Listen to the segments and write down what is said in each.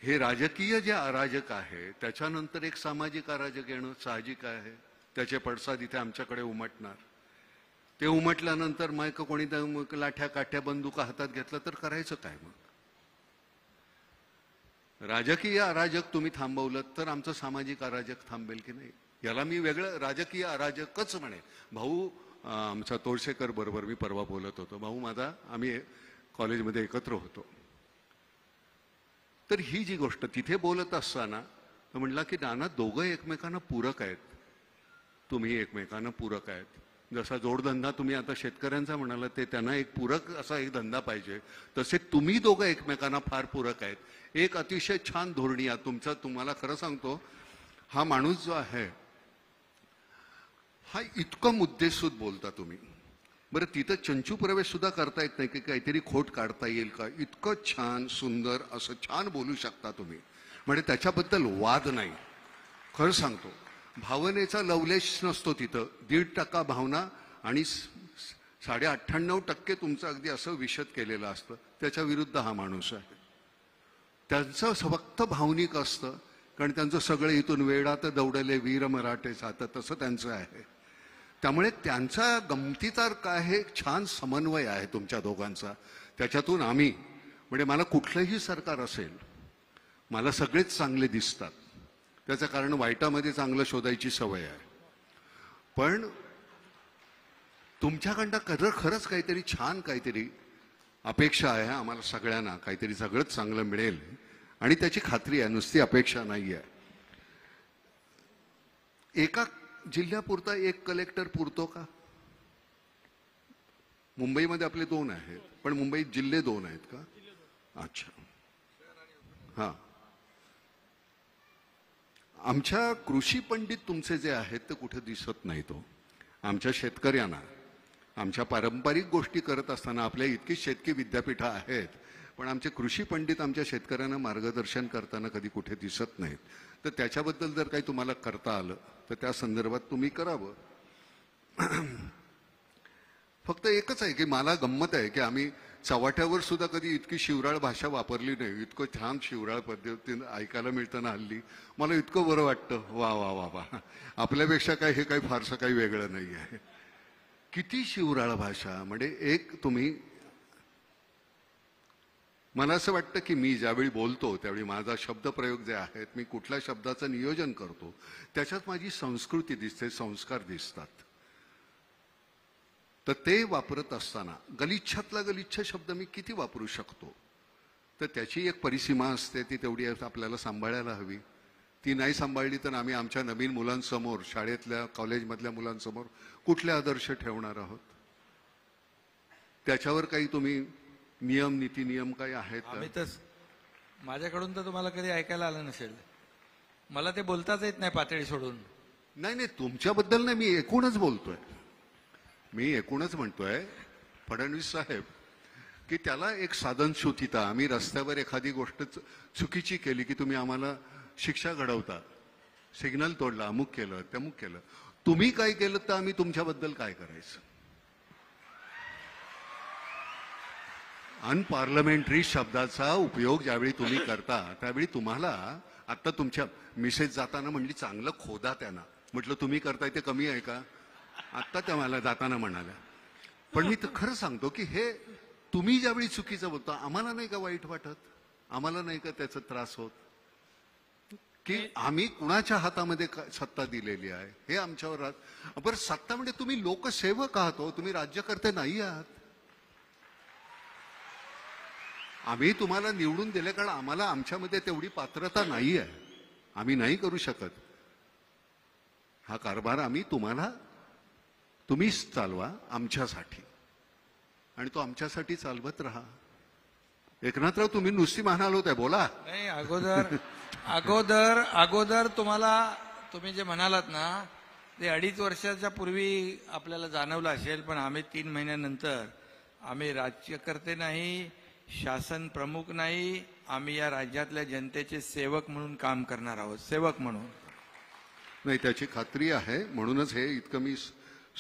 हे राजकीय जे अराजक आहे त्याच्यानंतर एक सामाजिक अराजक येणं साहजिक आहे. त्याचे पडसाद इथे आमच्याकडे उमटणार. ते उमटल्यानंतर मग कोणी लाठ्या काठ्या बंदुका हातात घेतलं तर करायचं काय? मग राजकीय अराजक तुम्ही थांबवलं तर आमचं सामाजिक अराजक थांबेल की नाही? याला मी वेगळं राजकीय अराजकच म्हणे. भाऊ आमचा तोडसेकर बरोबर मी परवा बोलत होतो. भाऊ माझा, आम्ही कॉलेजमध्ये एकत्र होतो. तर ही जी गोष्ट तिथे बोलत असताना म्हटला की नाना दोघं एकमेकांना पूरक आहेत. तुम्ही एकमेकांना पूरक आहेत. जसा जोडधंदा तुम्ही आता शेतकऱ्यांचा म्हणाला ते त्यांना एक पूरक असा एक धंदा पाहिजे, तसे तुम्ही दोघं एकमेकांना फार पूरक आहेत. एक अतिशय छान धोरणी आहे तुमचा. तुम्हाला खरं सांगतो, हा माणूस जो आहे हा इतकं मुद्देसूद बोलता तुम्ही. बरं तिथं चंचू प्रवेश सुद्धा करता येत नाही की काहीतरी खोट काढता येईल का? इतकं छान सुंदर असं छान बोलू शकता तुम्ही. म्हणजे त्याच्याबद्दल वाद नाही. खरं सांगतो, भावनेचा लवलेश नसतो तिथं. 1.5% भावना आणि 98.5% तुमचं अगदी असं विशद केलेलं असतं. त्याच्या विरुद्ध हा माणूस आहे. त्यांचं फक्त भावनिक असतं, कारण त्यांचं सगळं इथून वेडात दौडले वीर मराठे सात तसं त्यांचं आहे. त्यामुळे त्यांचा गमतीचा काय हे छान समन्वय आहे तुमच्या दोघांचा. त्याच्यातून आम्ही म्हणजे मला कुठलंही सरकार असेल मला सगळेच चांगले दिसतात. त्याचं कारण वाईटामध्ये चांगलं शोधायची सवय आहे. पण तुमच्याकडनं खरंच काहीतरी छान काहीतरी अपेक्षा आहे आम्हाला सगळ्यांना. काहीतरी सगळंच चांगलं मिळेल आणि त्याची खात्री आहे, नुसती अपेक्षा नाही आहे. एका जिल्ह्यापुरता एक कलेक्टर पुरतो का? मुंबईमध्ये आपले 2 आहेत, पण मुंबईत जिल्हे 2 आहेत का? अच्छा, हां. आमच्या कृषी पंडित तुमचे जे आहेत ते कुठे दिसत नाही. तो आमच्या शेतकऱ्यांना आमच्या पारंपरिक गोष्टी करत असताना आपल्या इतकी शेतकी विद्यापीठं आहेत, पण आमचे कृषी पंडित आमच्या शेतकऱ्यांना मार्गदर्शन करताना कधी कुठे दिसत नाहीत. तर त्याच्याबद्दल जर काही तुम्हाला करता आलं तर त्या संदर्भात तुम्ही करावं. फक्त एकच आहे की मला गंमत आहे की आम्ही चव्हाट्यावर सुद्धा कधी इतकी शिवराळ भाषा वापरली नाही. इतकं छान शिवराळ पद्धतीनं ऐकायला मिळतं ना हल्ली. मला इतकं बरं वाटतं. वा वा वा वा, आपल्यापेक्षा काय हे काही फारसं काही वेगळं नाही आहे. किती शिवराळ भाषा. म्हणजे एक तुम्ही, मला असं वाटतं की मी ज्यावेळी बोलतो त्यावेळी माझा शब्दप्रयोग जे आहेत, मी कुठल्या शब्दाचं नियोजन करतो त्याच्यात माझी संस्कृती दिसते, संस्कार दिसतात. तर ते वापरत असताना गलिच्छातला गलिच्छ शब्द मी किती वापरू शकतो? तर त्याची एक परिसीमा असते, ती तेवढी आपल्याला सांभाळायला हवी. ती नाही सांभाळली तर आम्ही आमच्या नवीन मुलांसमोर, शाळेतल्या कॉलेजमधल्या मुलांसमोर कुठले आदर्श ठेवणार आहोत? त्याच्यावर काही तुम्ही नियम नीती नियम काही आहेत? आम्ही तर माझ्याकडून तर तुम्हाला कधी ऐकायला आलं नसेल. मला ते बोलताच येत नाही पातळी सोडून. नाही नाही, तुमच्याबद्दल नाही, मी एकूणच बोलतोय. मी एकूणच म्हणतोय फडणवीस साहेब की त्याला एक साधनशुद्धता. आम्ही रस्त्यावर एखादी गोष्ट चुकीची केली की तुम्ही आम्हाला शिक्षा घडवता. सिग्नल तोडला, अमुक केलं तमुक केलं. तुम्ही काय केलं तर आम्ही तुमच्याबद्दल काय करायचं? अनपार्लमेंटरी शब्दाचा उपयोग ज्यावेळी तुम्ही करता त्यावेळी तुम्हाला, आता तुमच्या मिसेस जाताना म्हणली चांगलं खोदा त्यांना. म्हटलं तुम्ही करताय ते कमी आहे का? आत्ता त्या मला जाताना म्हणाल्या. पण मी तर खरं सांगतो की हे तुम्ही ज्यावेळी चुकीचं बोलता आम्हाला नाही का वाईट वाटत? आम्हाला नाही का त्याचा त्रास होत की आम्ही कुणाच्या हातामध्ये सत्ता दिलेली आहे हे आमच्यावर? बरं, सत्ता म्हणजे तुम्ही लोकसेवक आहात हो, तुम्ही राज्यकर्ते नाही आहात. आम्ही तुम्हाला निवडून दिले कारण आम्हाला आमच्यामध्ये तेवढी पात्रता नाही आहे. आम्ही नाही करू शकत हा कारभार. आम्ही तुम्हीच चालवा आमच्यासाठी, आणि तो आमच्यासाठी चालवत राहा. एकनाथराव तुम्ही नुसती म्हणाल होत्या, बोला. नाही, अगोदर तुम्ही जे म्हणालात ना ते 2.5 वर्षाच्या पूर्वी आपल्याला जाणवलं असेल. पण आम्ही 3 महिन्यानंतर, आम्ही राज्यकर्ते नाही, शासन प्रमुख नाही, आम्ही या राज्यातल्या जनतेचे सेवक म्हणून काम करणार आहोत. सेवक म्हणून नाही, त्याची खात्री आहे. म्हणूनच हे इतकं मी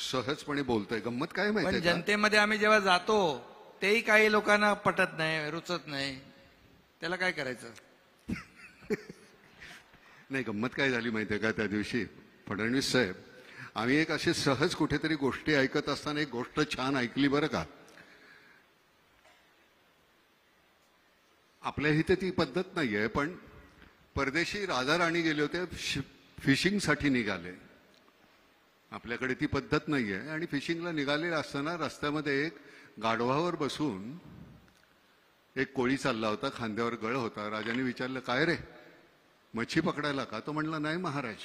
सहजपणे बोलतोय. गंमत काय माहिती, पण जनतेमध्ये आम्ही जेव्हा जातो तेही काही लोकांना पटत नाही, रुचत नाही. त्याला काय करायचं? नाही, गंमत काय झाली माहितीये का त्या दिवशी, फडणवीस साहेब, आम्ही एक अशी सहज कुठेतरी गोष्टी ऐकत असताना एक गोष्ट छान ऐकली बरं का. आपल्या इथे ती पद्धत नाहीये, पण परदेशी राजा राणी गेले होते, फिशिंगसाठी निघाले. आपल्याकडे ती पद्धत नाहीये. आणि फिशिंगला निघाले असताना रस्त्यामध्ये एक गाढवावर बसून एक कोळी चालला होता, खांद्यावर गळ होता. राजाने विचारलं, काय रे, मच्छी पकडायला का? तो म्हणला, नाही महाराज,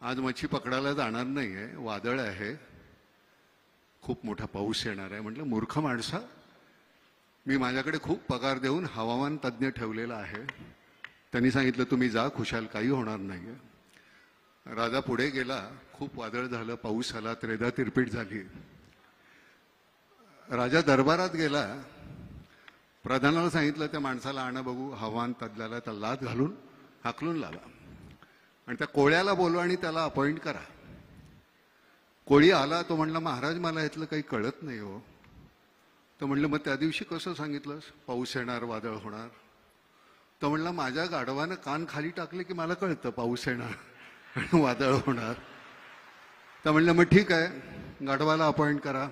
आज मच्छी पकडायला जाणार नाहीये, वादळ आहे, खूप मोठा पाऊस येणार आहे. म्हटलं, मूर्ख माणसा, मी माझ्याकडे खूप पगार देऊन हवामान तज्ज्ञ ठेवलेला आहे. त्यांनी सांगितलं, तुम्ही जा, खुशाल, काही होणार नाहीये. राजा पुढे गेला, खूप वादळ झालं, पाऊस आला, त्रेधा तिरपीट झाली. राजा दरबारात गेला, प्रधानाला सांगितलं, त्या माणसाला आणा बघू, हवामान तज्ज्ञाला. त्याला लाथ घालून हाकलून लावा आणि त्या कोळ्याला बोलवा आणि त्याला अपॉइंट करा. कोळी आला, तो म्हणला, महाराज मला यातलं काही कळत नाही हो. तर म्हणलं, मग त्या दिवशी कसं सांगितलंस, पाऊस येणार, वादळ होणार? तर म्हणला, माझ्या गाढवानं कान खाली टाकले की मला कळतं पाऊस येणार आणि वादळ होणार. तर म्हणलं, मग ठीक आहे, गाढवाला अपॉइंट करा.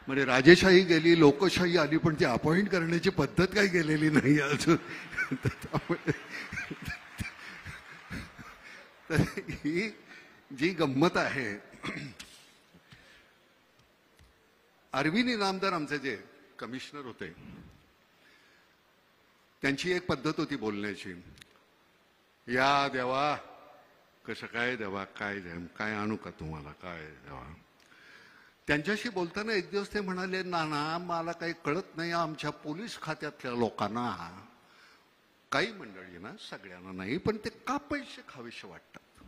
म्हणजे राजेशाही गेली, लोकशाही आली, पण ती अपॉइंट करण्याची पद्धत काही गेलेली नाही अजून. तर ही जी गंमत आहे, अरविंद इनामदार आमचे जे कमिशनर होते, त्यांची एक पद्धत होती बोलण्याची. या देवा, कसं काय देवा, काय काय आणू का तुम्हाला, काय देवा. त्यांच्याशी बोलताना एक दिवस ते म्हणाले, नाना मला काही कळत नाही, आमच्या पोलीस खात्यातल्या लोकांना, काही मंडळी ना, सगळ्यांना नाही, पण ते का पैसे खावेसे वाटतात.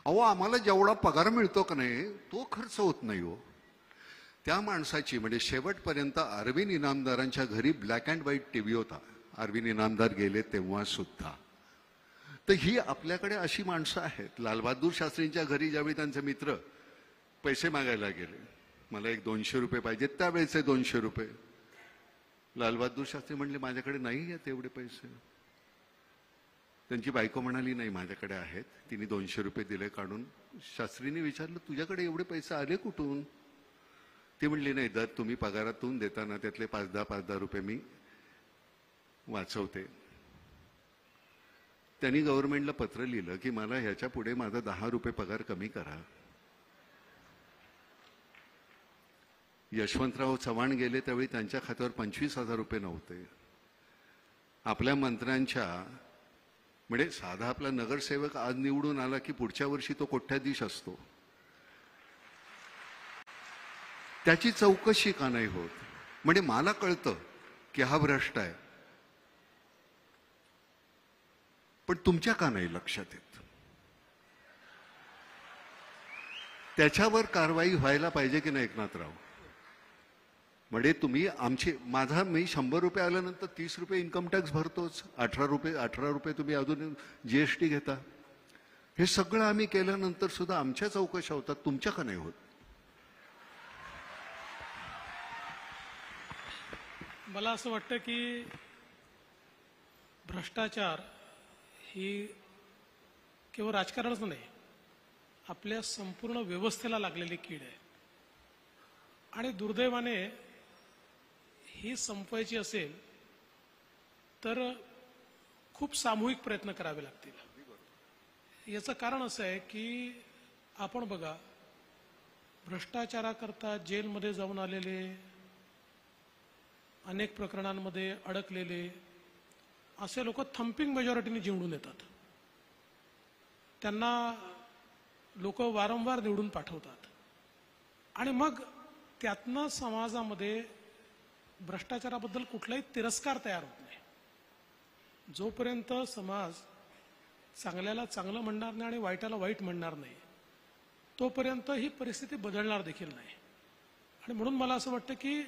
अहो, आम्हाला जेवढा पगार मिळतो का नाही, तो खर्च होत नाही हो. त्या माणसाची, म्हणजे शेवटपर्यंत अरविंद इनामदारांच्या घरी ब्लॅक अँड व्हाईट टीव्ही होता, अरविंद इनामदार गेले तेव्हा सुद्धा. तर ही आपल्याकडे अशी माणसं आहेत. लालबहादूर शास्त्रींच्या घरी ज्यावेळी त्यांचे मित्र पैसे मागायला गेले, मला एक 200 रुपये पाहिजे, त्यावेळेचे 200 रुपये, लालबहादूर शास्त्री म्हणले, माझ्याकडे नाही आहेत एवढे पैसे. त्यांची बायको म्हणाली, नाही माझ्याकडे आहेत. तिने 200 रुपये दिले काढून. शास्त्रींनी विचारलं, तुझ्याकडे एवढे पैसे आले कुठून? ती म्हणली, नाही, दर तुम्ही पगारातून देताना त्यातले 5-10 रुपये मी वाचवते. त्यांनी गव्हर्नमेंटला पत्र लिहिलं की मला ह्याच्या पुढे माझा 10 रुपये पगार कमी करा. यशवंतराव चव्हाण गेले त्यावेळी त्यांच्या खात्यावर 25,000 रुपये नव्हते. आपल्या मंत्र्यांच्या, म्हणजे साधा आपला नगरसेवक आज निवडून आला की पुढच्या वर्षी तो कोट्याधीश असतो, त्याची चौकशी का नाही होत? म्हणजे मला कळतं की हा भ्रष्ट आहे, पण तुमच्या का नाही लक्षात येत? त्याच्यावर कारवाई व्हायला पाहिजे की नाही एकनाथराव? म्हणजे तुम्ही आमची, मी 100 रुपये आल्यानंतर 30 रुपये इन्कम टॅक्स भरतोच, 18 रुपये तुम्ही अजून जीएसटी घेता. हे सगळं आम्ही केल्यानंतर सुद्धा आमच्या चौकशा होतात, तुमच्या का नाही होत? मला असं वाटतं की भ्रष्टाचार ही केवळ राजकारणच नाही, आपल्या संपूर्ण व्यवस्थेला लागलेली कीड आहे. आणि दुर्दैवाने ही संपवायची असेल तर खूप सामूहिक प्रयत्न करावे लागतील. याचं कारण असं आहे की आपण बघा, भ्रष्टाचाराकरता जेलमध्ये जाऊन आलेले, अनेक प्रकरणांमध्ये अडकलेले असे लोक थंपिंग मेजॉरिटीने निवडून येतात. त्यांना लोक वारंवार निवडून पाठवतात आणि मग त्यातनं समाजामध्ये भ्रष्टाचाराबद्दल कुठलाही तिरस्कार तयार होत नाही. जोपर्यंत समाज चांगल्याला चांगलं म्हणणार नाही आणि वाईटाला वाईट म्हणणार नाही, तोपर्यंत ही परिस्थिती बदलणार देखील नाही. आणि म्हणून मला असं वाटतं की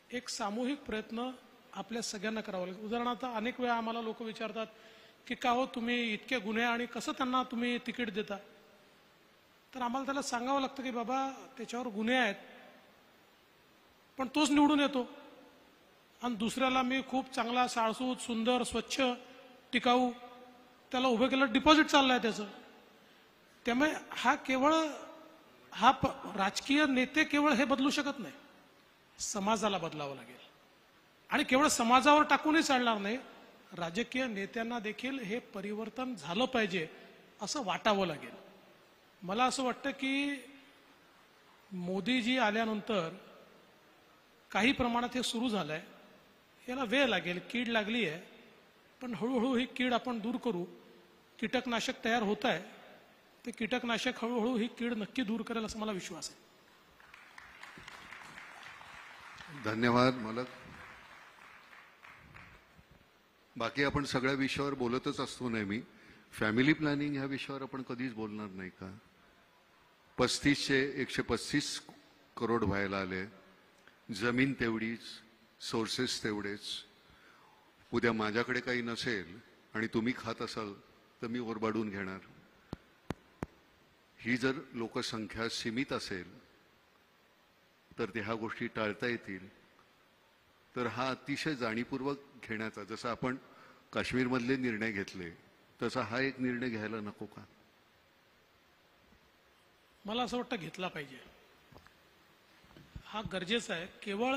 एक सामूहिक प्रयत्न आपल्या सगळ्यांना करावा लागेल. उदाहरणार्थ, अनेक वेळा आम्हाला लोक विचारतात की का हो तुम्ही इतके गुन्हे आणि कसं त्यांना तुम्ही तिकीट देता? तर आम्हाला त्याला सांगावं लागतं की बाबा, त्याच्यावर गुन्हे आहेत पण तोच निवडून येतो आणि दुसऱ्याला मी खूप चांगला, साळसूत, सुंदर, स्वच्छ टिकाऊ, त्याला उभं केलं डिपॉझिट चाललंय त्याचं. त्यामुळे राजकीय नेते केवळ हे बदलू शकत नाही, समाजाला बदलावं लागेल. आणि केवळ समाजावर टाकूनही चालणार नाही, राजकीय नेत्यांना देखील हे परिवर्तन झालं पाहिजे असं वाटावं लागेल. मला असं वाटतं की मोदीजी आल्यानंतर काही प्रमाणात हे सुरू झालंय. याला वेळ लागेल, कीड लागली आहे, पण हळूहळू ही कीड आपण दूर करू. कीटकनाशक तयार होत आहे, ते कीटकनाशक हळूहळू ही कीड नक्की दूर करेल असं मला विश्वास आहे. धन्यवाद मालक. बाकी आपण सगळ्या विषयावर बोलतच असतो नेहमी. फॅमिली प्लॅनिंग ह्या विषयावर आपण कधीच बोलणार नाही का? 135 करोड व्हायला आले, जमीन तेवढीच, सोर्सेस तेवढेच. उद्या माझ्याकडे काही नसेल आणि तुम्ही खात असाल तर मी ओरबाडून घेणार. ही जर लोकसंख्या सीमित असेल तर ते ह्या गोष्टी टाळता येतील. तर हा अतिशय जाणीवपूर्वक घेण्याचा, जसं आपण काश्मीरमधले निर्णय घेतले तसा हा एक निर्णय घ्यायला नको का? मला असं वाटतं घेतला पाहिजे, हा गरजेचा आहे. केवळ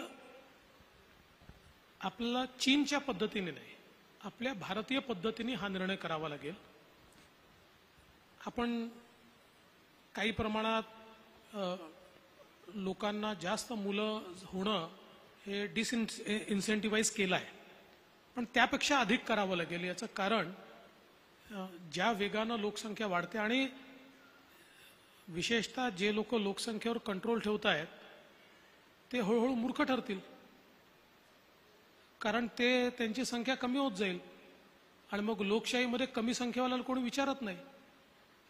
आपल्याला चीनच्या पद्धतीने नाही, आपल्या भारतीय पद्धतीने हा निर्णय करावा लागेल. आपण काही प्रमाणात लोकांना जास्त मुलं होणं हे इन्सेंटिव्हाइज केलं आहे, पण त्यापेक्षा अधिक करावं लागेल. याचं कारण ज्या वेगानं लोकसंख्या वाढते आणि विशेषतः जे लोक लोकसंख्येवर कंट्रोल ठेवत आहेत ते हळूहळू मूर्ख ठरतील, कारण त्यांची संख्या कमी होत जाईल आणि मग लोकशाहीमध्ये कमी संख्येवाल्याला कोणी विचारत नाही.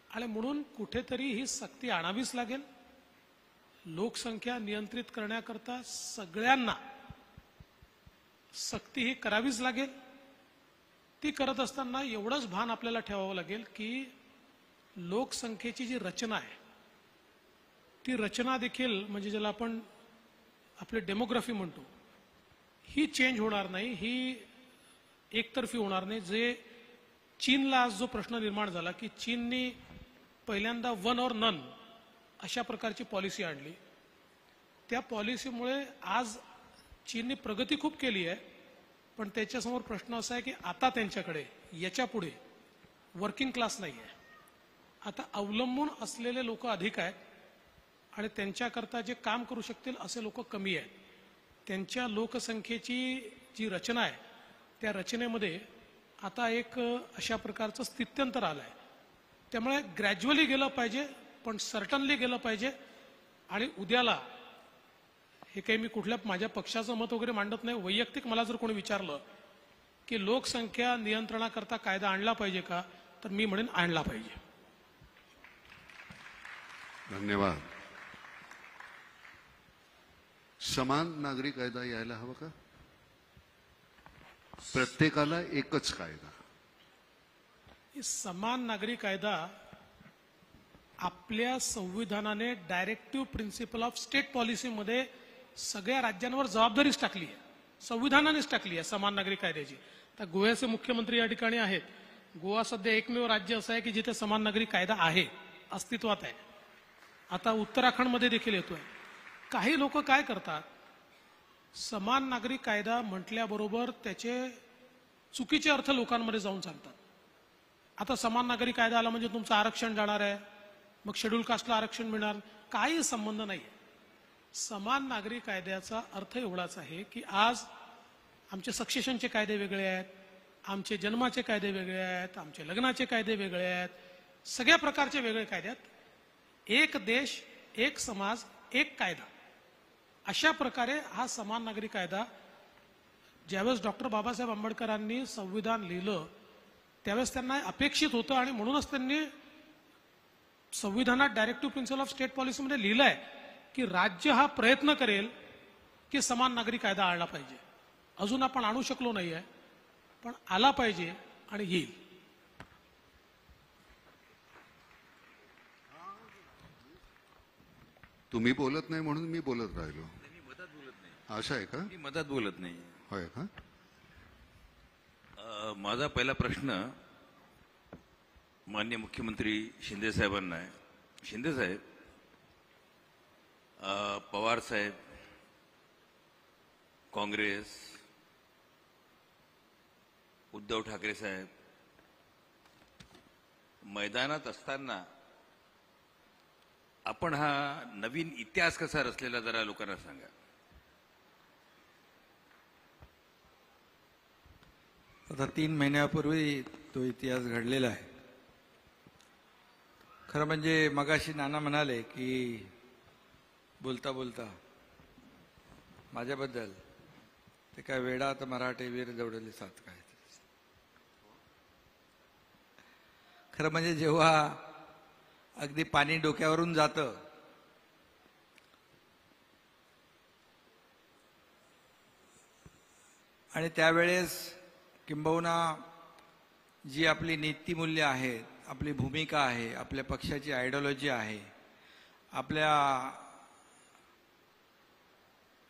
आणि म्हणून कुठेतरी ही सक्ती आणावीच लागेल. लोकसंख्या नियंत्रित करण्याकरता सगळ्यांना सक्ती ही करावीच लागेल. ती करत असताना एवढंच भान आपल्याला ठेवावं लागेल की लोकसंख्येची जी रचना आहे ती रचना देखील, म्हणजे ज्याला आपण आपली डेमोग्राफी म्हणतो, ही चेंज होणार नाही, ही एकतर्फी होणार नाही. जे चीनला आज जो प्रश्न निर्माण झाला की चीननी पहिल्यांदा वन और नन अशा प्रकारची पॉलिसी आणली, त्या पॉलिसीमुळे आज चीनने प्रगती खूप केली आहे, पण त्याच्यासमोर प्रश्न असा आहे की आता त्यांच्याकडे याच्या पुढे वर्किंग क्लास नाही आहे. आता अवलंबून असलेले लोक अधिक आहेत आणि त्यांच्याकरता जे काम करू शकतील असे लोक कमी आहेत. त्यांच्या लोकसंख्येची जी रचना आहे त्या रचनेमध्ये आता एक अशा प्रकारचं स्थित्यंतर आलं आहे. त्यामुळे ग्रॅज्युअली गेलं पाहिजे, पण सर्टनली गेलं पाहिजे. आणि उद्याला हे काही मी कुठल्या माझ्या पक्षाचं मत वगैरे मांडत नाही, वैयक्तिक मला जर कोणी विचारलं की लोकसंख्या नियंत्रणाकरता कायदा आणला पाहिजे का, तर मी म्हणेन आणला पाहिजे. धन्यवाद. समान नागरी कायदा यायला हवा का? प्रत्येकाला एकच कायदा? समान नागरी कायदा आपल्या संविधानाने डायरेक्टिव्ह प्रिन्सिपल ऑफ स्टेट पॉलिसीमध्ये सगळ्या राज्यांवर जबाबदारीच टाकली आहे, संविधानानेच टाकली आहे समान नागरी कायद्याची. तर गोव्याचे मुख्यमंत्री या ठिकाणी आहेत. गोवा सध्या एकमेव राज्य असं आहे की जिथे समान नागरी कायदा आहे, अस्तित्वात आहे. आता उत्तराखंडमध्ये देखील येतोय. काही लोक काय करतात, समान नागरी कायदा म्हटल्याबरोबर त्याचे चुकीचे अर्थ लोकांमध्ये जाऊन सांगतात. आता समान नागरी कायदा आला म्हणजे तुमचं आरक्षण जाणार आहे, मग शेड्यूल कास्टला आरक्षण मिळणार, काही संबंध नाही. समान नागरी कायद्याचा अर्थ एवढाच आहे की आज आमचे सक्सेशनचे कायदे वेगळे आहेत, आमचे जन्माचे कायदे वेगळे आहेत, आमचे लग्नाचे कायदे वेगळे आहेत, सगळ्या प्रकारचे वेगळे कायदे आहेत. एक देश, एक समाज, एक कायदा, अशा प्रकारे हा समान नागरी कायदा ज्यावेळेस डॉक्टर बाबासाहेब आंबेडकरांनी संविधान लिहिलं त्यावेळेस त्यांना अपेक्षित होतं आणि म्हणूनच त्यांनी संविधानात डायरेक्टिव्ह प्रिन्सिपल ऑफ स्टेट पॉलिसीमध्ये लिहिलंय की राज्य हा प्रयत्न करेल की समान नागरी कायदा आणला पाहिजे. अजून आपण आणू शकलो नाहीये, पण आला पाहिजे आणि येईल. तुम्ही बोलत नाही म्हणून मी बोलत राहिलो. मधात बोलत नाही, असं आहे का? मी मधात बोलत नाही. होय का? माझा पहिला प्रश्न माननीय मुख्यमंत्री शिंदे साहेबांना आहे. शिंदे साहेब, पवार साहेब, काँग्रेस, उद्धव ठाकरे साहेब मैदानात असताना आपण हा नवीन इतिहास कसा रचलेला जरा लोकांना सांगा. आता 3 महिन्यापूर्वी तो इतिहास घडलेला आहे. खरं म्हणजे मगाशी नाना म्हणाले की बोलता बोलता माझ्याबद्दल ते काय वेडात मराठे वीर दौडले सात काय. खरं म्हणजे जेव्हा अगदी पाणी डोक्यावरून जातं आणि त्यावेळेस किंबहुना जी आपली नीतिमूल्य आहेत, आपली भूमिका आहे, आपल्या पक्षाची आयडिओलॉजी आहे, आपल्या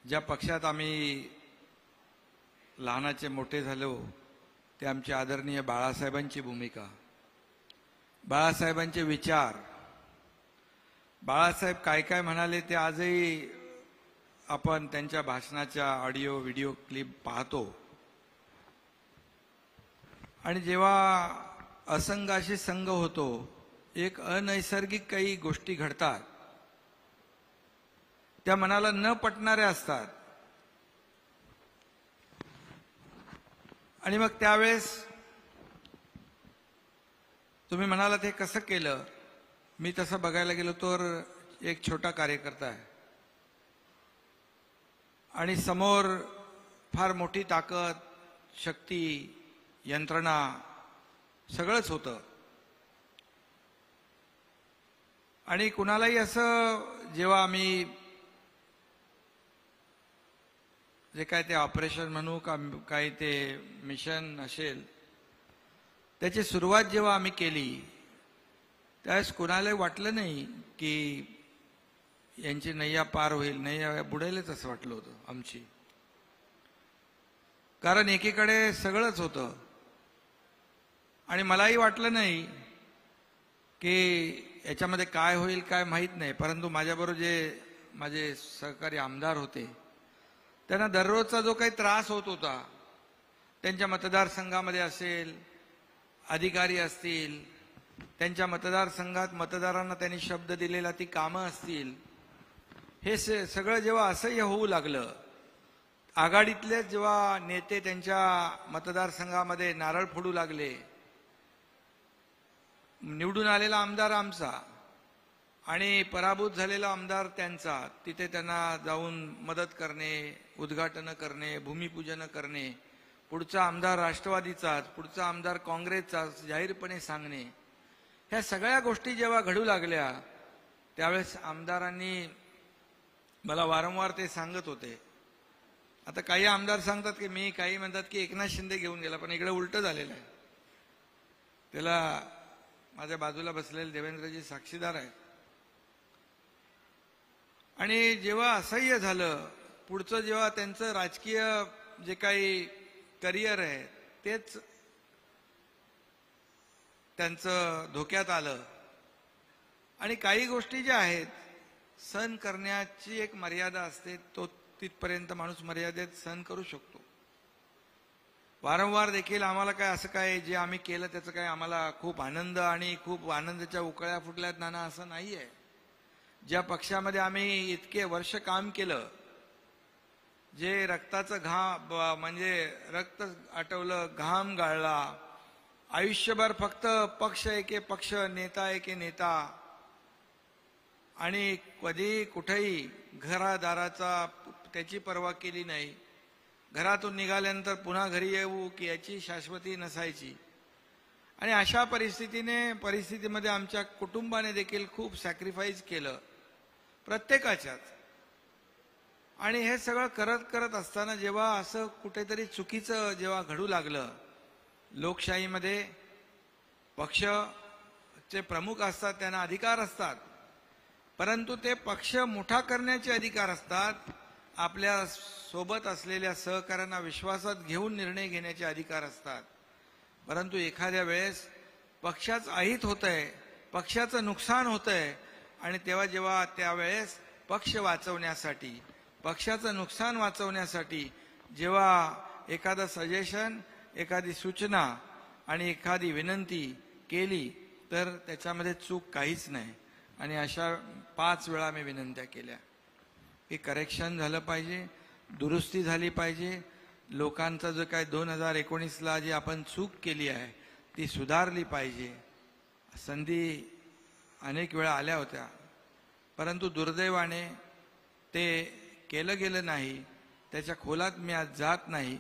ज्या पक्षात आम्ही लहानाचे मोठे झालो ते आमचे आदरणीय बाळासाहेबांची भूमिका, बाळासाहेबांचे विचार, बाळासाहेब काय काय म्हणाले ते आजही आपण त्यांच्या भाषणाच्या ऑडिओ व्हिडिओ क्लिप पाहतो. आणि जेव्हा असंगाशी संघ होतो, एक अनैसर्गिक काही गोष्टी घडतात, त्या मनाला न पटणाऱ्या असतात. आणि मग त्यावेळेस तुम्ही म्हणालात हे कसं केलं. मी तसं बघायला गेलो तर एक छोटा कार्यकर्ता आहे आणि समोर फार मोठी ताकद, शक्ती, यंत्रणा सगळंच होतं. आणि कुणालाही असं जेव्हा आम्ही जे काय ते ऑपरेशन म्हणू का काही ते मिशन असेल त्याची सुरुवात जेव्हा आम्ही केली त्यावेळेस कुणालाही वाटलं नाही की यांची नैया पार होईल, नैया बुडेलच असं वाटलं होतं आमची. कारण एकीकडे सगळंच होतं आणि मलाही वाटलं नाही की याच्यामध्ये काय होईल काय माहीत नाही. परंतु माझ्याबरोबर जे माझे सहकारी आमदार होते त्यांना दररोजचा जो काही त्रास होत होता, त्यांच्या मतदारसंघामध्ये असेल, अधिकारी असतील, त्यांच्या मतदारसंघात मतदारांना त्यांनी शब्द दिलेला ती कामं असतील, हे सगळं जेव्हा असह्य होऊ लागलं, आघाडीतले जेव्हा नेते त्यांच्या मतदारसंघामध्ये नारळ फोडू लागले, निवडून आलेला आमदार आमचा आणि पराभूत झालेला आमदार त्यांचा, तिथे त्यांना जाऊन मदत करणे, उद्घाटन करणे, भूमिपूजन करणे, पुढचा आमदार राष्ट्रवादीचाच, पुढचा आमदार काँग्रेसचाच जाहीरपणे सांगणे, ह्या सगळ्या गोष्टी जेव्हा घडू लागल्या त्यावेळेस आमदारांनी मला वारंवार ते सांगत होते. आता काही आमदार सांगतात की मी, काही म्हणतात की एकनाथ शिंदे घेऊन गेला, पण इकडे उलट झालेलं आहे. त्याला माझ्या बाजूला बसलेले देवेंद्रजी साक्षीदार आहेत. आणि जेव्हा असह्य झालं, पुढचं जेव्हा त्यांचं राजकीय जे काही करिअर आहे तेच त्यांचं धोक्यात आलं. आणि काही गोष्टी ज्या आहेत सहन करण्याची एक मर्यादा असते, तो तिथपर्यंत माणूस मर्यादेत सहन करू शकतो. वारंवार देखील आम्हाला काय असं काय जे आम्ही केलं त्याचं काय आम्हाला खूप आनंद आणि खूप आनंदाच्या उकळ्या फुटल्यात नाना असं नाही आहे. ज्या पक्षामध्ये आम्ही इतके वर्ष काम केलं, जे रक्ताचं घाम म्हणजे रक्त आटवलं, घाम गाळला, आयुष्यभर फक्त पक्ष एके पक्ष, नेता एके नेता, आणि कधी कुठेही घरादाराचा त्याची पर्वा केली नाही. घरातून निघाल्यानंतर पुन्हा घरी येऊ की याची शाश्वती नसायची. आणि अशा परिस्थितीमध्ये आमच्या कुटुंबाने देखील खूप सॅक्रिफाईस केलं प्रत्येकाच्याच. आणि हे सगळं करत असताना जेव्हा असं कुठेतरी चुकीचं जेव्हा घडू लागलं, लोकशाहीमध्ये पक्षचे प्रमुख असतात, त्यांना अधिकार असतात, परंतु ते पक्ष मोठा करण्याचे अधिकार असतात, आपल्या सोबत असलेल्या सहकाऱ्यांना विश्वासात घेऊन निर्णय घेण्याचे अधिकार असतात. परंतु एखाद्या वेळेस पक्षाचं अहित होतंय, पक्षाचं नुकसान होतंय आणि तेव्हा जेव्हा त्यावेळेस पक्ष वाचवण्यासाठी, पक्षाचं नुकसान वाचवण्यासाठी जेव्हा एखादं सजेशन, एखादी सूचना आणि एखादी विनंती केली तर त्याच्यामध्ये चूक काहीच नाही. आणि अशा 5 वेळा मी विनंत्या केल्या की करेक्शन झालं पाहिजे, दुरुस्ती झाली पाहिजे, लोकांचा जो काय 2019ला जी आपण चूक केली आहे ती सुधारली पाहिजे. संधी अनेक वेळा आल्या होत्या, परंतु दुर्दैवाने ते केलं गेलं नाही. त्याच्या खोलात मी आज जात नाही,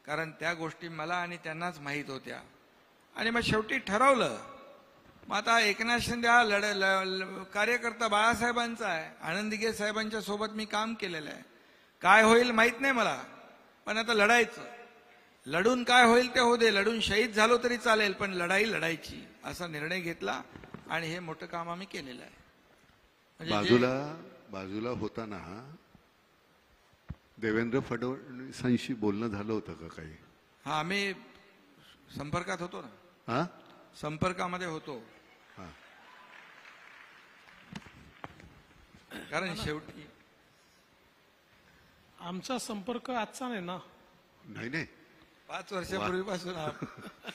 कारण त्या गोष्टी मला आणि त्यांनाच माहीत होत्या. आणि मग शेवटी ठरवलं, मग आता एकनाथ शिंदे हा कार्यकर्ता बाळासाहेबांचा आहे, आनंद दिघे साहेबांच्या सोबत मी काम केलेलं आहे. काय होईल माहित नाही मला, पण आता लढायचं. लढून काय होईल ते होऊ दे, लढून शहीद झालो तरी चालेल, पण लढाई लढायची असा निर्णय घेतला आणि हे मोठं काम आम्ही केलेलं आहे. म्हणजे बाजूला होताना देवेंद्र फडणवीसांशी बोलणं झालं होतं का काही? हा, आम्ही संपर्कात होतो ना, हा, संपर्कामध्ये होतो. हा. कारण शेवटी आमचा संपर्क आजचा नाही ना. नाही 5 वर्षापूर्वीपासून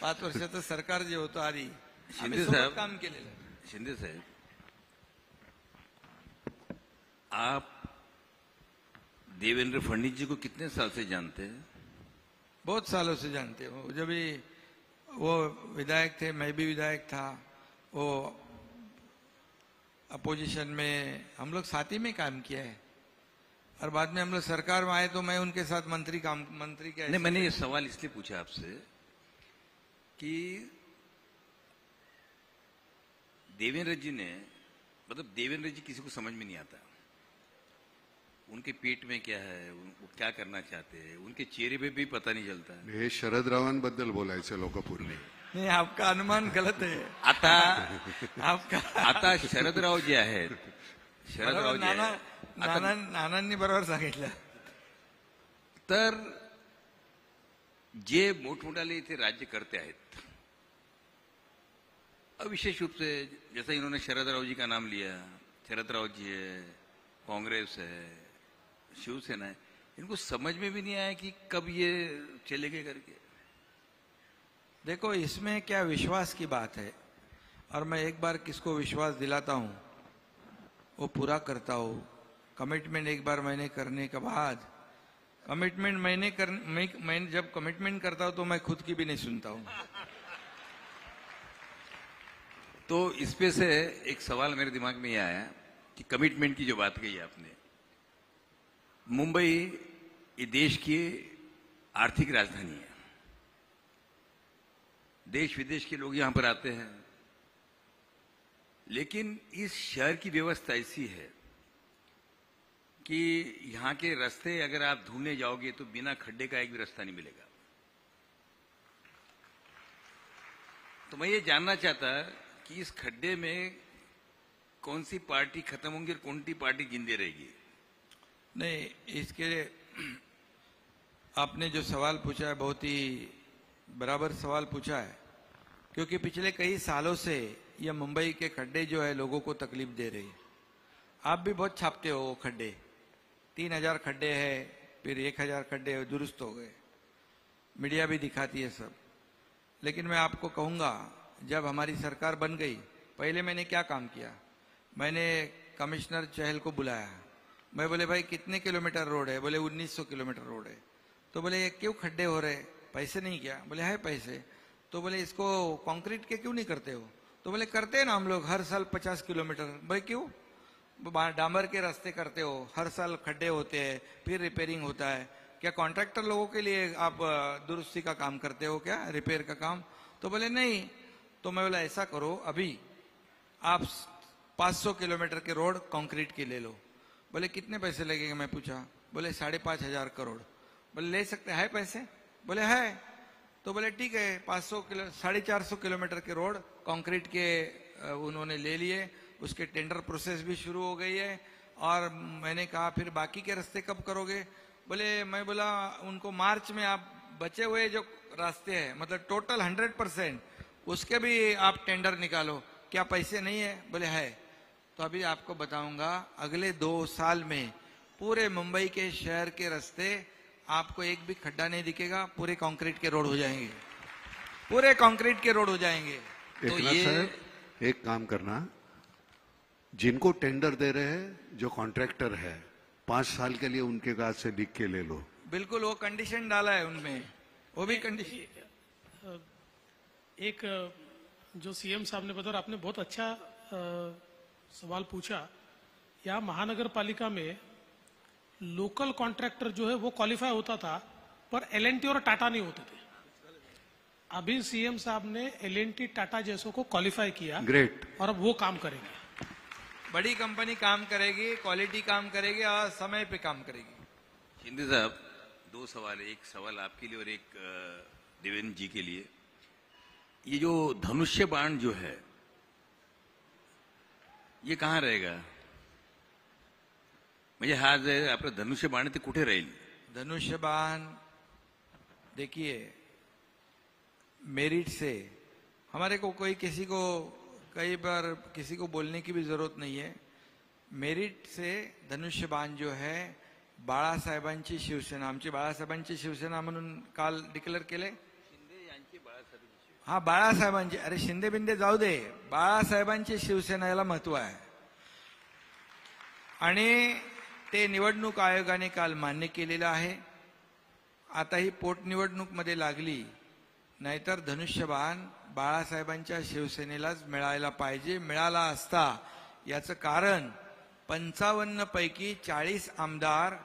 5 वर्षाचं सरकार जे होतं आधी शिंदे आम्ही सोबत साहब, काम केलेलं. शिंदे साहब, आप देवेंद्र फडणवीस जी को कितने साल से जानते हैं? बहुत सालों से जानते हो. जब भी वो विधायक थे, मैं भी विधायक था, वो अपोजिशन में हम लोग साथ ही में काम किया है. और बाद में हम लोग सरकार में आए तो मैं उनके साथ मंत्री के नहीं, मैंने ये सवाल इसलिए पूछा आपसे कि देवेंद्र जी ने, मतलब देवेंद्र जी किसी को समझ में नहीं आता. उनके पेट में क्या है, वो क्या करना चाहते हैं, उनके चेहरे पे भी पता नहीं चलता. हे शरदरावांबद्दल बोलायचं लोक पूर्वी. नहीं, आपका अनुमान गलत है. आता शरदराव जे आहेत, शरदराव जे आहेत, नानांनी बरोबर सांगितलं. तर जे मोठमोठाले इथे राज्यकर्ते आहेत, विशेष रूप से जैसा इन्होंने शरदराव जी का नाम लिया, शरदराव जी है, कांग्रेस है, शिवसेना है, इनको समझ में भी नहीं आया कि कब ये चलेंगे करके. देखो, इसमें क्या विश्वास की बात है, और मैं एक बार किसको विश्वास दिलाता हूं वो पूरा करता हूं. कमिटमेंट एक बार मैंने करने के बाद, कमिटमेंट मैं जब कमिटमेंट करता हूं तो मैं खुद की भी नहीं सुनता हूं. तो इस पे से एक सवाल मेरे दिमाग में ये आया कि कमिटमेंट की जो बात कही आपने, मुंबई ये देश की आर्थिक राजधानी है. देश विदेश के लोग यहां पर आते हैं, लेकिन इस शहर की व्यवस्था ऐसी है कि यहां के रास्ते अगर आप ढूंढने जाओगे तो बिना खड्डे का एक भी रास्ता नहीं मिलेगा. तो मैं ये जानना चाहता कि इस खड्डे में कौन सी पार्टी खत्म होंगी और कौन सी पार्टी जिंदे रहेगी. नहीं, इसके आपने जो सवाल पूछा है बहुत ही बराबर सवाल पूछा है, क्योंकि पिछले कई सालों से ये मुंबई के खड्डे जो है लोगों को तकलीफ दे रही है. आप भी बहुत छापते हो वो खड्डे, 3000 खड्डे हैं, फिर 1000 खड्डे दुरुस्त हो गए, मीडिया भी दिखाती है सब. लेकिन मैं आपको कहूंगा, जब हमारी सरकार बन गई, पहले मैंने क्या काम किया, मैंने कमिश्नर चहल को बुलाया. मैं बोले भाई कितने किलोमीटर रोड है, बोले 1900 किलोमीटर रोड है. तो बोले ये क्यों खड्डे हो रहे, पैसे नहीं क्या, बोले है पैसे. तो बोले इसको कंक्रीट के क्यों नहीं करते हो, तो बोले करते हैं ना हम लोग हर साल 50 किलोमीटर. भाई क्यों, डामर के रास्ते करते हो, हर साल खड्डे होते हैं, फिर रिपेयरिंग होता है. क्या कॉन्ट्रैक्टर लोगों के लिए आप दुरुस्ती का काम करते हो क्या, रिपेयर का काम. तो बोले नहीं. तो मैं बोला ऐसा करो, अभी आप 500 किलोमीटर के रोड कंक्रीट के ले लो. बोले कितने पैसे लगेंगे, मैं पूछा. बोले 5,500 करोड़. बोले ले सकते हैं पैसे, बोले है. तो बोले ठीक है, 450 किलोमीटर के रोड कंक्रीट के उन्होंने ले लिए. उसके टेंडर प्रोसेस भी शुरू हो गई है. और मैंने कहा फिर बाकी के रास्ते कब करोगे. बोले, मैं बोला उनको मार्च में आप बचे हुए जो रास्ते हैं मतलब टोटल 100% उसके भी आप टेंडर निकालो। क्या पैसे नहीं है? बोले है। तो अभी आपको बताऊंगा, अगले 2 साल में पूरे मुंबई के शहर के रास्ते आपको एक भी खड्डा नहीं दिखेगा, पूरे कंक्रीट के रोड हो जाएंगे, पूरे कंक्रीट के रोड हो जाएंगे। तो एकनाथ साहब एक काम करना, जिनको टेंडर दे रहे हैं जो कॉन्ट्रैक्टर है 5 साल के लिए उनके पास से लिख के ले लो। बिल्कुल वो कंडीशन डाला है उनमें, वो भी कंडीशन। एक जो सीएम साहब ने बताया, आपने बहुत अच्छा सवाल पूछा। यहाँ महानगर पालिका में लोकल कॉन्ट्रैक्टर जो है वो क्वालिफाई होता था, पर एलएनटी और टाटा नहीं होते थे। अभी सीएम साहब ने एलएनटी टाटा जैसों को क्वालिफाई किया, ग्रेट। और अब वो काम करेंगे। बड़ी कंपनी काम करेगी, क्वालिटी काम करेगी और समय पे काम करेगी। शिंदे साहब 2 सवाल है, एक सवाल आपके लिए और एक देवेंद्र जी के लिए। ये जो धनुष्य बाण जो है ये कहाँ रहेगा? म्हणजे हा जे आपलं धनुष्य बाण ते कुठे राहील? धनुष्यबाण देखिए, मेरिट से हमारे को कोई किसी को कई बार किसी को बोलने की भी जरूरत नहीं है। मेरिट से धनुष्यबाण जो है बाळासाहेबांची शिवसेना, आमची बाळासाहेबांची शिवसेना म्हणून काल डिक्लेअर केले। हा बाळासाहेबांची, अरे शिंदे बिंदे जाऊ दे, बाळासाहेबांची शिवसेना याला महत्व आहे आणि ते निवडणूक आयोगाने काल मान्य केलेलं आहे। आता ही पोटनिवडणूक मध्ये लागली, नाहीतर धनुष्यबाण बाळासाहेबांच्या शिवसेनेलाच मिळायला पाहिजे, मिळाला असता। याचं कारण 55 पैकी 40 आमदार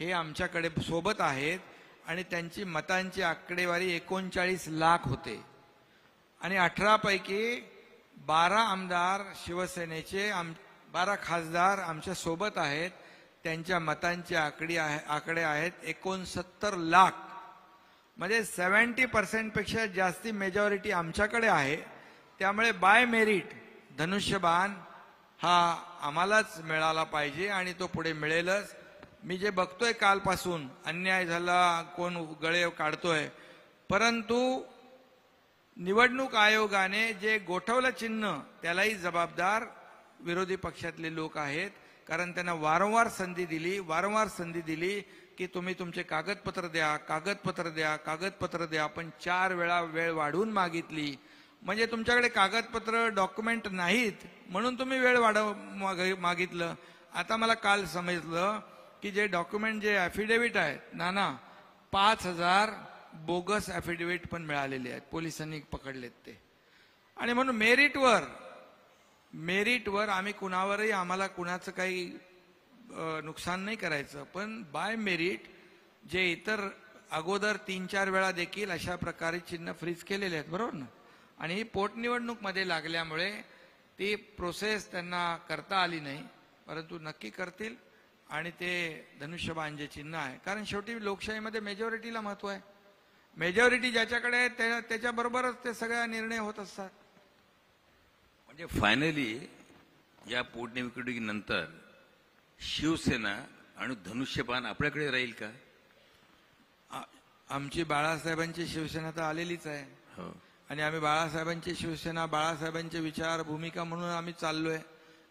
हे आमच्याकडे सोबत आहेत आणि त्यांची मतांची आकडेवारी 39 लाख होते आणि 18 पैकी 12 आमदार शिवसेनेचे, 12 खासदार आमच्या सोबत आहेत, त्यांच्या मतांचे आकडे आहेत 69 लाख। म्हणजे 70% पेक्षा जास्ती मेजॉरिटी आमच्याकडे आहे। त्यामुळे बाय मेरिट धनुष्यबाण हा आम्हालाच मिळाला पाहिजे आणि तो पुढे मिळेलच। मी जे बघतोय कालपासून अन्याय झाला, कोण गळे काढतोय, परंतु निवडणूक आयोगाने जे गोठवलं चिन्ह त्यालाही जबाबदार विरोधी पक्षातले लोक आहेत, कारण त्यांना वारंवार संधी दिली की तुम्ही तुमचे कागदपत्र द्या, कागदपत्र द्या, कागदपत्र द्या, पण 4 वेळा वेळ वाढवून मागितली। म्हणजे तुमच्याकडे कागदपत्र डॉक्युमेंट नाहीत म्हणून तुम्ही वेळ मागितलं। आता मला काल समजलं की जे डॉक्युमेंट जे ॲफिडेव्हिट आहेत नाना 5000 बोगस ॲफिडेव्हिट पण मिळालेले आहेत, पोलिसांनी पकडलेत ते। आणि म्हणून मेरिटवर आम्ही कुणावरही, आम्हाला कुणाचं काही नुकसान नाही करायचं, पण बाय मेरिट जे इतर अगोदर 3-4 वेळा देखील अशा प्रकारे चिन्ह फ्रीज केलेले आहेत, बरोबर ना। आणि ही पोटनिवडणूक मध्ये लागल्यामुळे ती प्रोसेस त्यांना करता आली नाही, परंतु नक्की करतील। आणि ते धनुष्यबाण जे चिन्ह आहे, कारण शेवटी लोकशाहीमध्ये मेजॉरिटीला महत्व आहे, मेजॉरिटी ज्याच्याकडे आहे त्याच्याबरोबरच ते सगळ्या निर्णय होत असतात। म्हणजे फायनली या पोटनिवडणुकीनंतर शिवसेना आणि धनुष्यबाण आपल्याकडे राहील का? आमची बाळासाहेबांची शिवसेना तर आलेलीच आहे हो। आणि आम्ही बाळासाहेबांची शिवसेना, बाळासाहेबांचे विचार, भूमिका म्हणून आम्ही चाललोय।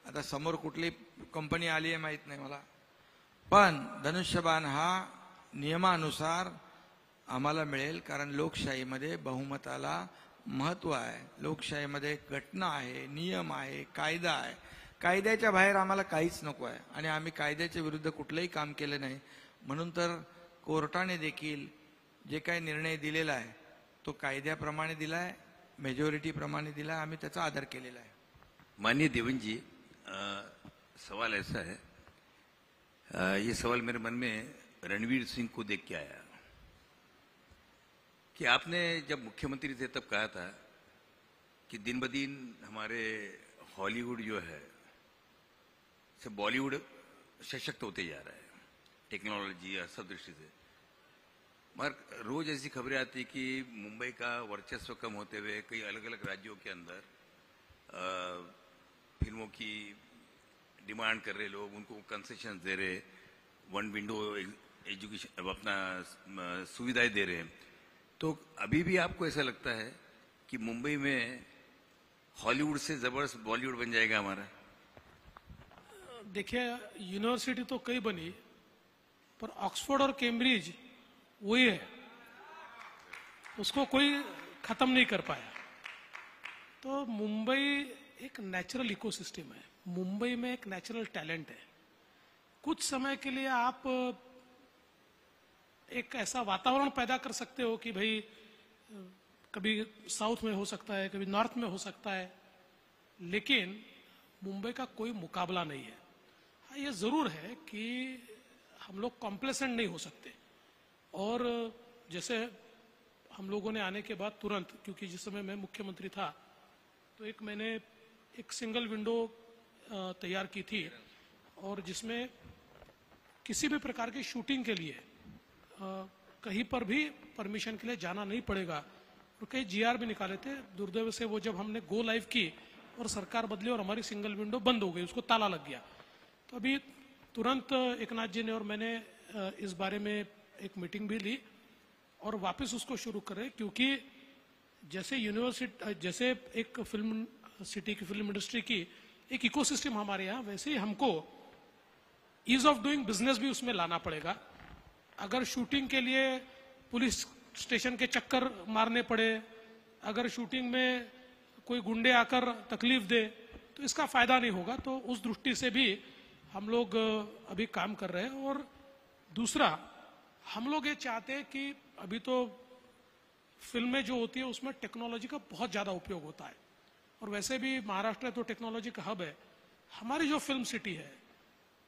आता समोर कुठली कंपनी आली आहे माहित नाही मला, पण धनुष्यबाण हा नियमानुसार आम्हाला मिळेल, कारण लोकशाहीमध्ये बहुमताला महत्व आहे, लोकशाहीमध्ये घटना आहे, नियम आहे, कायदा आहे। कायद्याच्या बाहेर आम्हाला काहीच नको आहे आणि आम्ही कायद्याच्या विरुद्ध कुठलंही काम केलं नाही। म्हणून तर कोर्टाने देखील जे काही निर्णय दिलेला आहे तो कायद्याप्रमाणे दिलाय, मेजॉरिटी प्रमाणे दिलाय, आम्ही त्याचा आदर केलेला आहे। माननीय देवेंद्र जी, सवाल ऐसा है, ये सवाल मेरे मन में रणवीर सिंह को देख के आया कि आपने जब मुख्यमंत्री थे तब कहा था कि दिन ब दिन हमारे हॉलीवुड जो है से बॉलीवुड सशक्त होते जा रहा है, टेक्नोलॉजी या सब दृष्टि से। मगर रोज ऐसी खबरें आती कि मुंबई का वर्चस्व कम होते हुए कई अलग अलग राज्यों के अंदर फिल्मों की डिमांड कर रहे लोग, उनको कंसेशन दे रहे, 1 विंडो एजुकेशन अपना सुविधाएं दे रहे हैं। तो अभी भी आपको ऐसा लगता है कि मुंबई में हॉलीवुड से जबरदस्त बॉलीवुड बन जाएगा हमारा? देखिए, यूनिवर्सिटी तो कई बनी, पर ऑक्सफोर्ड और कैम्ब्रिज वही है, उसको कोई खत्म नहीं कर पाया। तो मुंबई एक नेचुरल इकोसिस्टम है, मुंबई में एक नेचुरल टैलेंट है। कुछ समय के लिए आप एक ऐसा वातावरण पैदा कर सकते हो कि भाई कभी साउथ में हो सकता है, कभी नॉर्थ में हो सकता है, लेकिन मुंबई का कोई मुकाबला नहीं है। हाँ, ये जरूर है कि हम लोग कॉम्प्लेसेंट नहीं हो सकते। और जैसे हम लोगों ने आने के बाद तुरंत, क्योंकि जिस समय मैं मुख्यमंत्री था तो मैंने एक सिंगल विंडो तैयार की थी, और जिसमें किसी भी प्रकार की शूटिंग के लिए कहीं पर भी परमिशन के लिए जाना नहीं पड़ेगा। और कई जीआर भी निकाले थे। दुर्दैव से वो जब हमने गो लाइव की और सरकार बदली और हमारी सिंगल विंडो बंद हो गई, उसको ताला लग गया। तो अभी तुरंत एकनाथ जी ने और मैंने इस बारे में एक मीटिंग भी ली और वापस उसको शुरू करें, क्योंकि जैसे यूनिवर्सिटी, जैसे एक फिल्म सिटी की, फिल्म इंडस्ट्री की एक इकोसिस्टम हमारे यहाँ, वैसे ही हमको ईज ऑफ डूइंग बिजनेस भी उसमें लाना पड़ेगा। अगर शूटिंग के लिए पुलिस स्टेशन के चक्कर मारने पड़े, अगर शूटिंग में कोई गुंडे आकर तकलीफ दे, तो इसका फायदा नहीं होगा। तो उस दृष्टि से भी हम लोग अभी काम कर रहे हैं। और दूसरा, हम लोग ये चाहते हैं कि अभी तो फिल्में जो होती है उसमें टेक्नोलॉजी का बहुत ज्यादा उपयोग होता है, और वैसे भी महाराष्ट्र तो टेक्नोलॉजी का हब है। हमारी जो फिल्म सिटी है,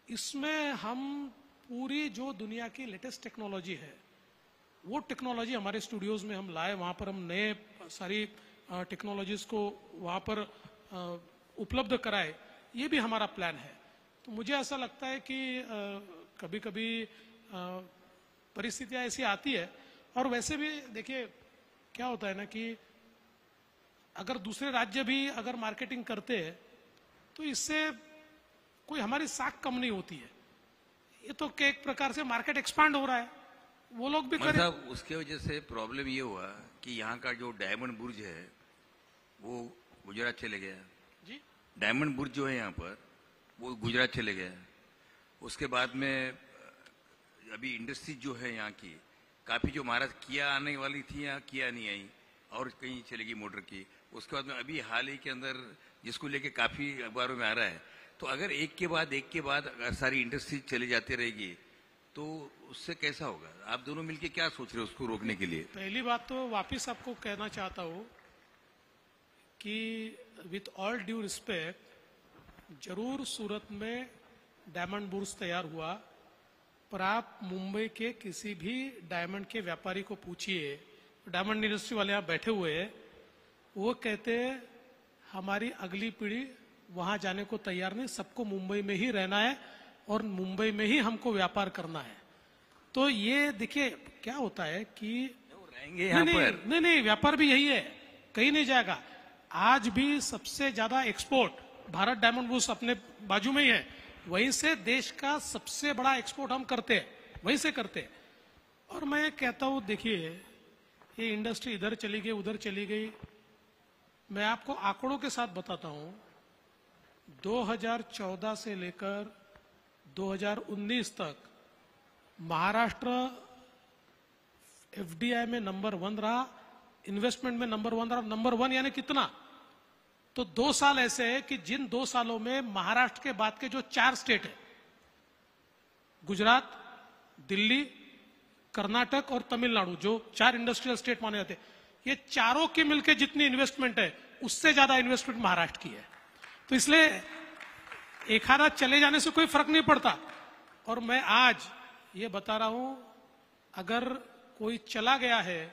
इसमें हम पूरी जो दुनिया की लेटेस्ट टेक्नोलॉजी है वो टेक्नोलॉजी हमारे स्टूडियोज में हम लाए, वहां पर हम नए सारी टेक्नोलॉजीज को वहां पर उपलब्ध कराए, ये भी हमारा प्लान है। तो मुझे ऐसा लगता है कि कभी कभी परिस्थितियां ऐसी आती है। और वैसे भी देखिए क्या होता है ना कि अगर दूसरे राज्य भी अगर मार्केटिंग करते हैं तो इससे कोई हमारी साख कम नहीं होती है। ये तो एक प्रकार से मार्केट एक्सपांड हो रहा है, वो लोग भी करें। साहब, उसके वजह से प्रॉब्लम ये हुआ कि यहाँ का जो डायमंड बुर्ज है वो गुजरात चले गया जी। डायमंड बुर्ज जो है यहाँ पर वो गुजरात चले गया। उसके बाद में अभी इंडस्ट्री जो है यहाँ की काफी, जो महाराष्ट्र किया आने वाली थी यहाँ किया नहीं आई और कहीं चलेगी मोटर की। उसके बाद में अभी हाल ही के अंदर जिसको लेके काफी अखबारों में आ रहा है, तो अगर एक के बाद अगर सारी इंडस्ट्री चली जाती रहेगी तो उससे कैसा होगा? आप दोनों मिलके क्या सोच रहे हो उसको रोकने के लिए? पहली बात तो वापिस आपको कहना चाहता हूं कि विथ ऑल ड्यू रिस्पेक्ट, जरूर सूरत में डायमंड बुर्ज तैयार हुआ, पर आप मुंबई के किसी भी डायमंड के व्यापारी को पूछिए, डायमंड इंडस्ट्री वाले यहाँ बैठे हुए हैं, वो कहते हैं हमारी अगली पीढ़ी वहां जाने को तैयार नहीं, सबको मुंबई में ही रहना है और मुंबई में ही हमको व्यापार करना है। तो ये देखिए क्या होता है कि रहेंगे यहाँ पर। नहीं, व्यापार भी यही है, कहीं नहीं जाएगा। आज भी सबसे ज्यादा एक्सपोर्ट भारत डायमंड बुर्ज अपने बाजू में ही है, वहीं से देश का सबसे बड़ा एक्सपोर्ट हम करते हैं, वहीं से करते हैं। और मैं कहता हूं देखिए, ये इंडस्ट्री इधर चली गई उधर चली गई, मैं आपको आंकड़ों के साथ बताता हूं। 2014 से लेकर 2019 तक महाराष्ट्र एफडीआई में नंबर 1 रहा, इन्वेस्टमेंट में नंबर 1 रहा। नंबर 1 यानी कितना? तो 2 साल ऐसे है कि जिन 2 सालों में महाराष्ट्र के बाद के जो 4 स्टेट है, गुजरात, दिल्ली, कर्नाटक और तमिलनाडु, जो 4 इंडस्ट्रियल स्टेट माने जाते हैं, ये चारों की मिलकर जितनी इन्वेस्टमेंट है उससे ज्यादा इन्वेस्टमेंट महाराष्ट्र की है। तो इसलिए एक आधा चले जाने से कोई फर्क नहीं पड़ता। और मैं आज ये बता रहा हूं, अगर कोई चला गया है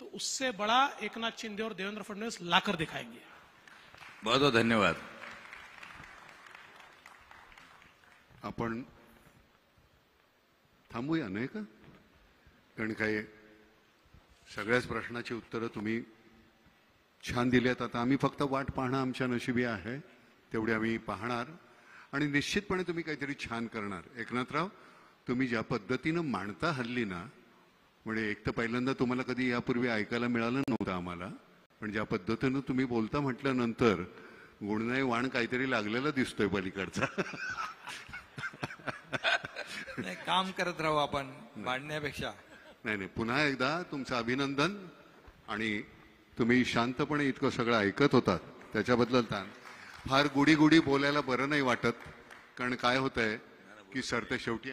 तो उससे बड़ा एकनाथ शिंदे और देवेंद्र फडणवीस लाकर दिखाएंगे। बहुत बहुत धन्यवाद। आपण थांबूया नाही का? कारण काय सगळ्याच प्रश्नाची उत्तरं तुम्ही छान दिल्यात। आता आम्ही फक्त वाट पाहणं आमच्या नशिबी आहे, तेवढे आम्ही पाहणार आणि निश्चितपणे तुम्ही काहीतरी छान करणार। एकनाथराव, तुम्ही ज्या पद्धतीनं मांडता हल्ली ना, म्हणजे एक तर पहिल्यांदा तुम्हाला कधी यापूर्वी ऐकायला मिळालं नव्हतं आम्हाला, पण ज्या पद्धतीनं तुम्ही बोलता म्हटल्यानंतर गुणनाई वाण काहीतरी लागलेला दिसतोय पलीकडचा. नाही, काम करत राहू आपण भांडण्यापेक्षा. नाही नाही, पुन्हा एकदा तुमचं अभिनंदन. आणि तुम्ही शांतपणे इतकं सगळं ऐकत होतात त्याच्याबद्दल फार गुडी गुडी बोलायला बरं नाही वाटत. कारण काय होतंय की सरते शेवटी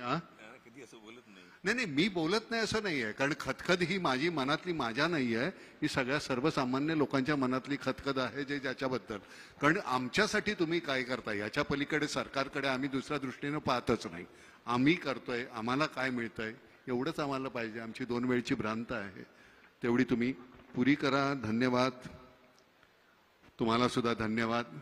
नाही नाही, मी बोलत नाही असं नाही आहे. कारण खतखत ही माझी मनातली माझ्या नाही आहे, ही सगळ्या सर्वसामान्य लोकांच्या मनातली खतखत आहे जे ज्याच्याबद्दल. कारण आमच्यासाठी तुम्ही काय करताय याच्या पलीकडे सरकारकडे आम्ही दुसऱ्या दृष्टीनं पाहतच नाही. आम्ही करतोय, आम्हाला काय मिळतंय एवढंच आम्हाला पाहिजे. आमची 2 वेळची भ्रांत आहे, तेवढी तुम्ही पुरी करा. धन्यवाद. तुम्हाला सुद्धा धन्यवाद.